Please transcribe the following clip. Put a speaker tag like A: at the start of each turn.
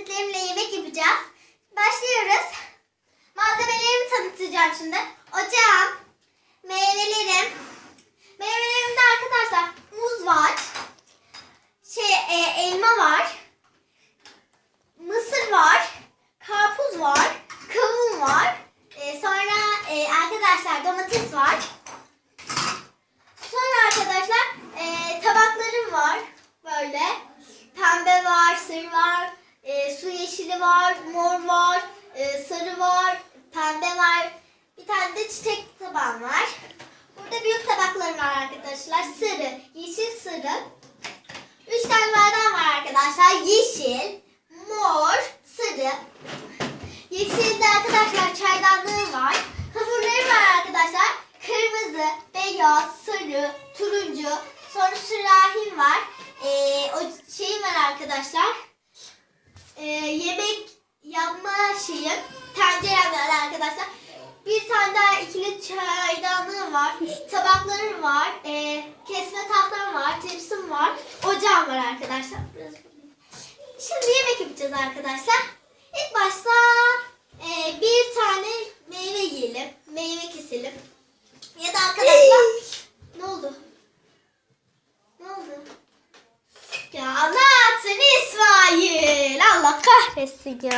A: kuzenlerimle yemek yapacağız. Başlıyoruz. Malzemelerimi tanıtacağım şimdi. Ocağım, meyvelerim. Meyvelerimde arkadaşlar muz var. Elma var. Mısır var. Karpuz var. Kavun var. Sonra arkadaşlar domates var. Sonra arkadaşlar tabaklarım var. Böyle. Pembe var, sarı var, su yeşili var, mor var, sarı var, pembe var. Bir tane de çiçek tabağım var. Burada büyük tabaklarım var arkadaşlar. Sarı, yeşil, sarı. 3 tane bardak var arkadaşlar. Yeşil, mor, sarı. Yeşilde arkadaşlar çaydanlığım var. Hamurlarım var arkadaşlar. Kırmızı, beyaz, sarı, turuncu. Sonra sürahim var. O şeyim var arkadaşlar. Yemek yapma şeyim. Tencerem var arkadaşlar. Bir tane daha ikili çaydanlığım var. Tabaklarım var. Kesme tahtam var. Tepsim var. Ocağım var arkadaşlar. Şimdi yemek yapacağız arkadaşlar. İlk başta bir tane meyve yiyelim. Meyve keselim. Ya da arkadaşlar ne oldu? Ne oldu? Ya ne yaptın İsmail? Allah kahretsin ya.